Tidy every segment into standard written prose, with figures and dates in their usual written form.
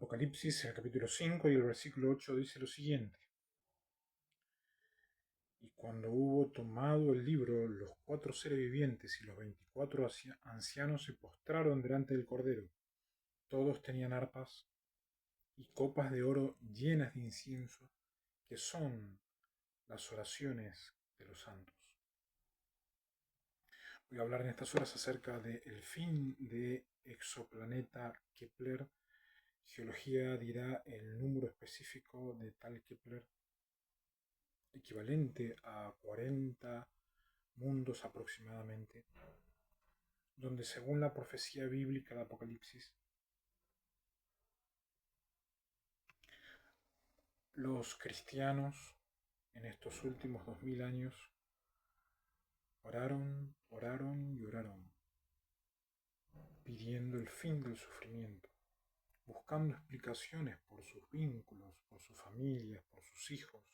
Apocalipsis, el capítulo 5 y el versículo 8 dice lo siguiente. Y cuando hubo tomado el libro, los 4 seres vivientes y los 24 ancianos se postraron delante del Cordero. Todos tenían arpas y copas de oro llenas de incienso, que son las oraciones de los santos. Voy a hablar en estas horas acerca del fin de exoplaneta Kepler. Geología dirá el número específico de tal Kepler, equivalente a 40 mundos aproximadamente, donde según la profecía bíblica de Apocalipsis, los cristianos en estos últimos 2000 años oraron, oraron y oraron, pidiendo el fin del sufrimiento, buscando explicaciones por sus vínculos, por sus familias, por sus hijos,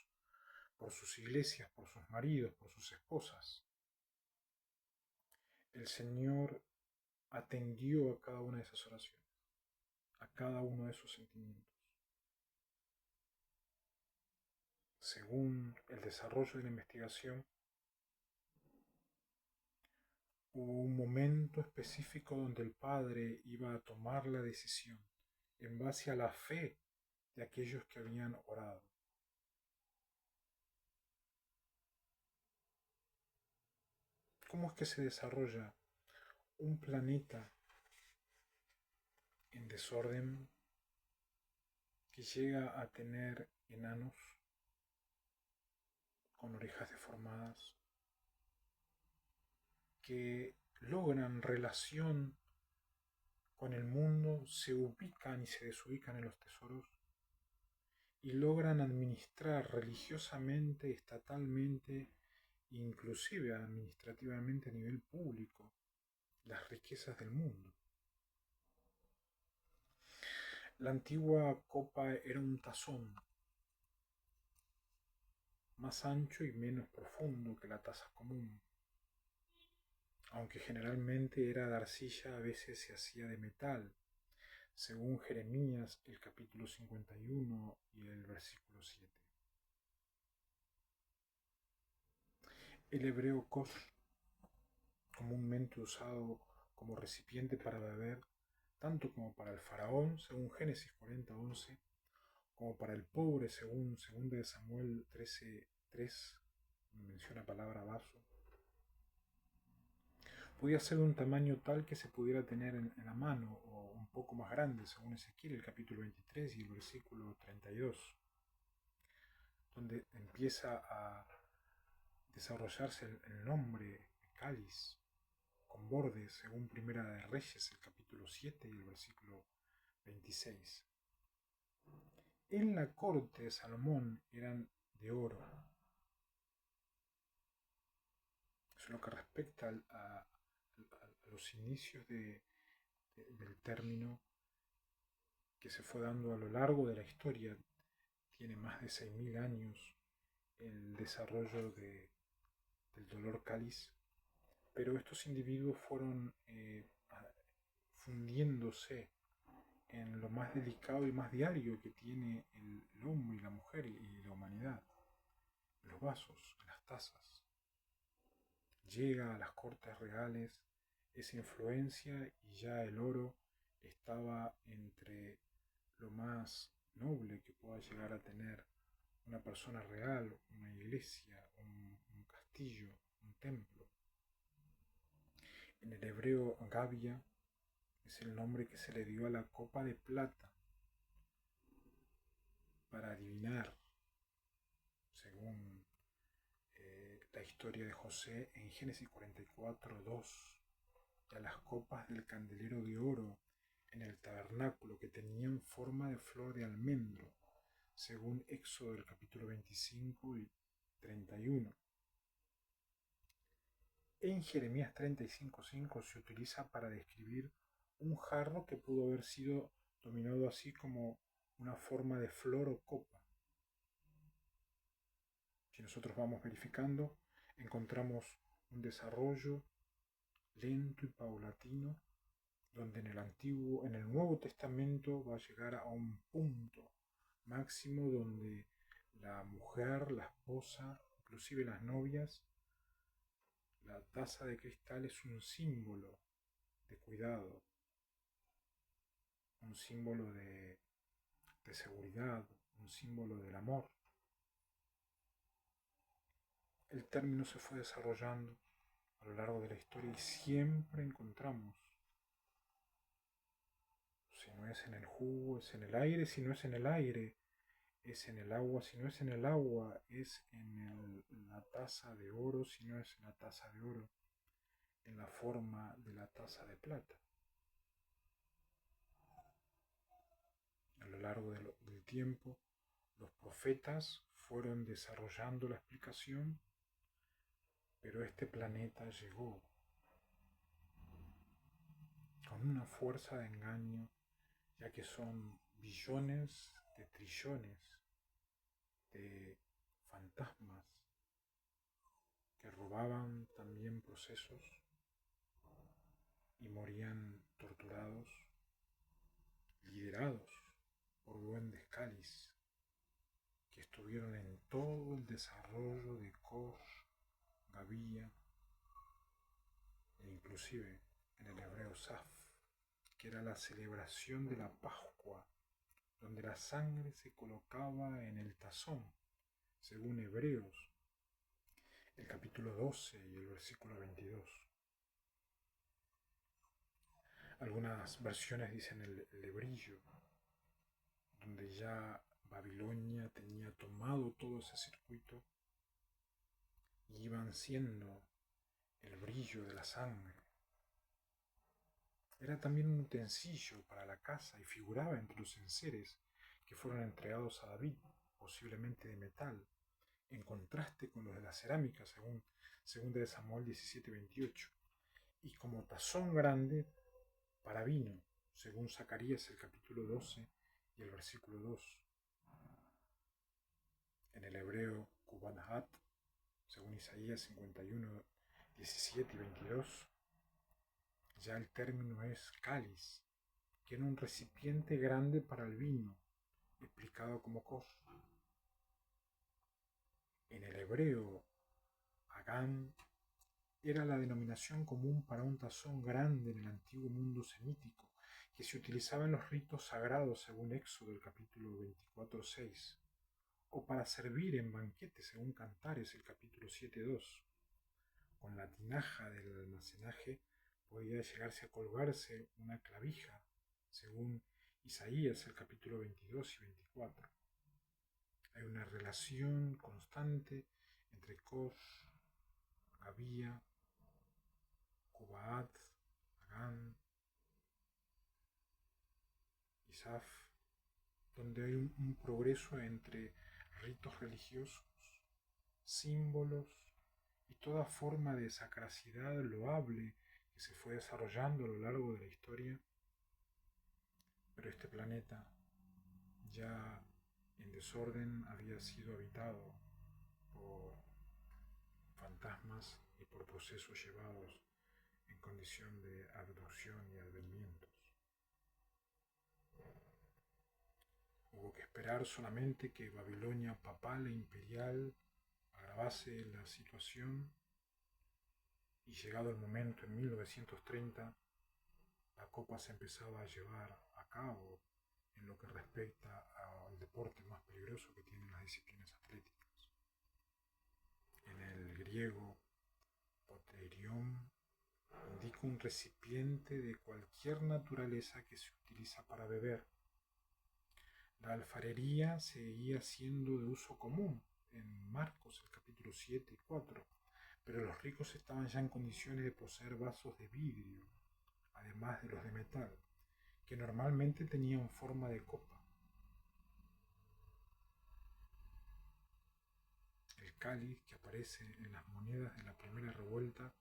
por sus iglesias, por sus maridos, por sus esposas. El Señor atendió a cada una de esas oraciones, a cada uno de esos sentimientos. Según el desarrollo de la investigación, hubo un momento específico donde el Padre iba a tomar la decisión en base a la fe de aquellos que habían orado. ¿Cómo es que se desarrolla un planeta en desorden que llega a tener enanos con orejas deformadas, que logran relación con el mundo, se ubican y se desubican en los tesoros y logran administrar religiosamente, estatalmente, inclusive administrativamente a nivel público, las riquezas del mundo? La antigua copa era un tazón más ancho y menos profundo que la taza común. Aunque generalmente era de arcilla, a veces se hacía de metal, según Jeremías el capítulo 51 y el versículo 7. El hebreo kos, comúnmente usado como recipiente para beber, tanto como para el faraón, según Génesis 40:11, como para el pobre, según 2 Samuel 13:3, menciona palabra vaso, podía ser de un tamaño tal que se pudiera tener en la mano, o un poco más grande, según Ezequiel el capítulo 23 y el versículo 32, donde empieza a desarrollarse el nombre cáliz, con bordes, según Primera de Reyes, el capítulo 7 y el versículo 26. En la corte de Salomón eran de oro. Eso es lo que respecta a los inicios del término que se fue dando a lo largo de la historia. Tiene más de 6.000 años el desarrollo del dolor cáliz, pero estos individuos fueron fundiéndose en lo más delicado y más diario que tiene el hombre y la mujer y la humanidad, los vasos, las tazas. Llega a las cortes reales esa influencia y ya el oro estaba entre lo más noble que pueda llegar a tener una persona real, una iglesia, un castillo, un templo. En el hebreo Gavia es el nombre que se le dio a la copa de plata para adivinar, según la historia de José en Génesis 44:2, y a las copas del candelero de oro en el tabernáculo que tenían forma de flor de almendro, según Éxodo del capítulo 25 y 31. En Jeremías 35:5 se utiliza para describir un jarro que pudo haber sido dominado así como una forma de flor o copa. Si nosotros vamos verificando, encontramos un desarrollo lento y paulatino donde en el Nuevo Testamento va a llegar a un punto máximo donde la mujer, la esposa, inclusive las novias, la taza de cristal es un símbolo de cuidado, un símbolo de seguridad, un símbolo del amor. El término se fue desarrollando a lo largo de la historia y siempre encontramos, si no es en el jugo, es en el aire, si no es en el aire, es en el agua, si no es en el agua, es en la taza de oro, si no es en la taza de oro, en la forma de la taza de plata. A lo largo del tiempo, los profetas fueron desarrollando la explicación, pero este planeta llegó con una fuerza de engaño, ya que son billones de trillones de fantasmas que robaban también procesos y morían torturados, liderados por duendes Calis, que estuvieron en todo el desarrollo de Kosh, Gavia e inclusive en el hebreo Saf, que era la celebración de la Pascua, donde la sangre se colocaba en el tazón, según Hebreos, el capítulo 12 y el versículo 22. Algunas versiones dicen el lebrillo, donde ya Babilonia tenía tomado todo ese circuito y iban siendo el brillo de la sangre. Era también un utensilio para la casa y figuraba entre los enseres que fueron entregados a David, posiblemente de metal, en contraste con los de la cerámica, según 2 Samuel 17:28, y como tazón grande para vino, según Zacarías el capítulo 12 y el versículo 2. En el hebreo Kubanhat, según Isaías 51, 17 y 22, ya el término es cáliz, que era un recipiente grande para el vino, explicado como kos. En el hebreo, Agán era la denominación común para un tazón grande en el antiguo mundo semítico, que se utilizaba en los ritos sagrados según Éxodo el capítulo 24:6, o para servir en banquetes según Cantares el capítulo 7:2. Con la tinaja del almacenaje podía llegarse a colgarse una clavija, según Isaías el capítulo 22 y 24. Hay una relación constante entre Kosh, Gavia, Kubaat, Agán y Saf, donde hay un progreso entre ritos religiosos, símbolos y toda forma de sacracidad loable que se fue desarrollando a lo largo de la historia. Pero este planeta, ya en desorden, había sido habitado por fantasmas y por procesos llevados en condición de abducción y advenimientos. Hubo que esperar solamente que Babilonia papal e imperial agravase la situación y llegado el momento en 1930 la copa se empezaba a llevar a cabo en lo que respecta al deporte más peligroso que tienen las disciplinas atléticas. En el griego, poterion indica un recipiente de cualquier naturaleza que se utiliza para beber. La alfarería seguía siendo de uso común en Marcos, el capítulo 7 y 4, pero los ricos estaban ya en condiciones de poseer vasos de vidrio, además de los de metal, que normalmente tenían forma de copa. El cáliz que aparece en las monedas de la primera revuelta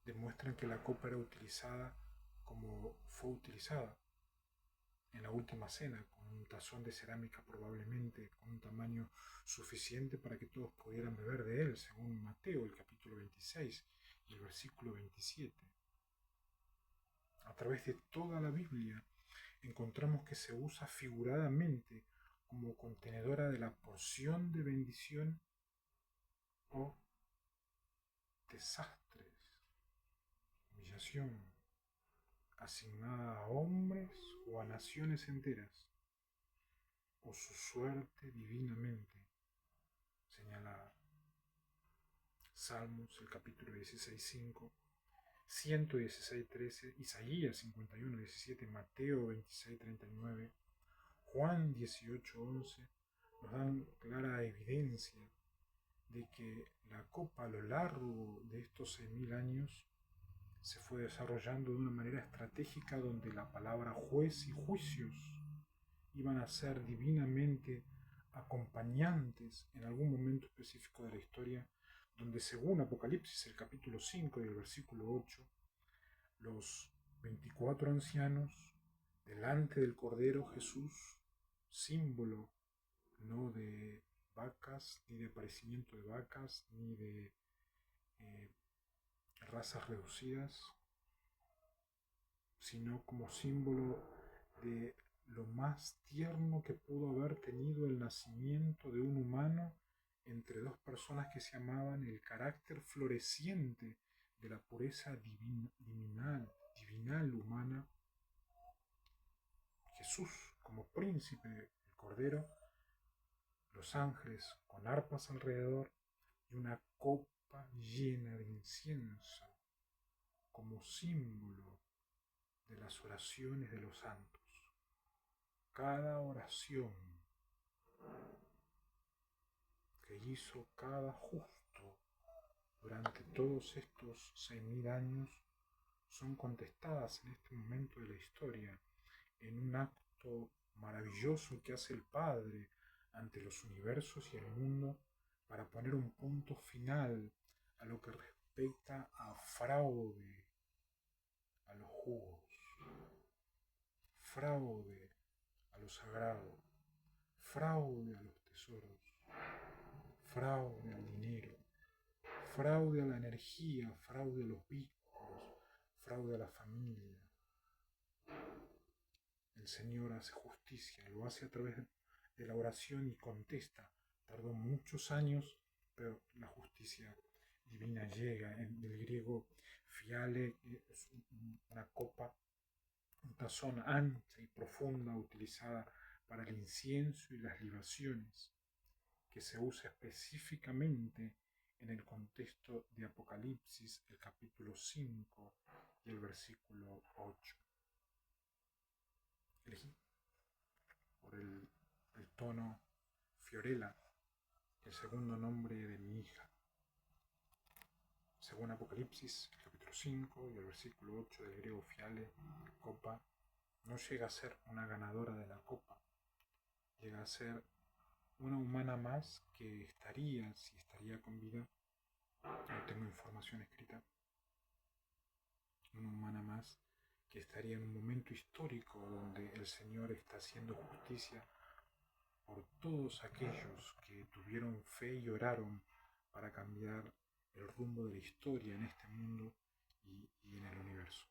demuestran que la copa era utilizada como fue utilizada en la última cena, con un tazón de cerámica probablemente con un tamaño suficiente para que todos pudieran beber de él, según Mateo el capítulo 26 y el versículo 27. A través de toda la Biblia encontramos que se usa figuradamente como contenedora de la porción de bendición o desastres, humillación, asignada a hombres o a naciones enteras, o su suerte divinamente señalada. Salmos, el capítulo 16:5, 116:13, Isaías 51:17, Mateo 26:39, Juan 18:11 nos dan clara evidencia de que la copa a lo largo de estos 6.000 años se fue desarrollando de una manera estratégica donde la palabra juez y juicios iban a ser divinamente acompañantes en algún momento específico de la historia, donde según Apocalipsis, el capítulo 5 y el versículo 8, los 24 ancianos delante del Cordero Jesús, símbolo no de vacas, ni de aparecimiento de vacas, ni de razas reducidas, sino como símbolo de lo más tierno que pudo haber tenido el nacimiento de un humano entre dos personas que se amaban, el carácter floreciente de la pureza divinal humana, Jesús como príncipe, el Cordero, los ángeles con arpas alrededor y una copa llena de incienso como símbolo de las oraciones de los santos. Cada oración que hizo cada justo durante todos estos 6.000 años son contestadas en este momento de la historia en un acto maravilloso que hace el Padre ante los universos y el mundo para poner un punto final a lo que respecta a fraude a los jugos, fraude a lo sagrado, fraude a los tesoros, fraude al dinero, fraude a la energía, fraude a los vínculos, fraude a la familia. El Señor hace justicia, lo hace a través de la oración y contesta. Tardó muchos años, pero la justicia divina llega. En el griego, fiale es una copa, un tazón ancha y profunda utilizada para el incienso y las libaciones, que se usa específicamente en el contexto de Apocalipsis, el capítulo 5 y el versículo 8. Elegí por el tono Fiorella, el segundo nombre de mi hija. Según Apocalipsis, el capítulo 5 y el versículo 8 del griego fiale, copa, no llega a ser una ganadora de la copa, llega a ser una humana más que estaría, si estaría con vida, no tengo información escrita, una humana más que estaría en un momento histórico donde el Señor está haciendo justicia por todos aquellos que tuvieron fe y oraron para cambiar el rumbo de la historia en este mundo y en el universo.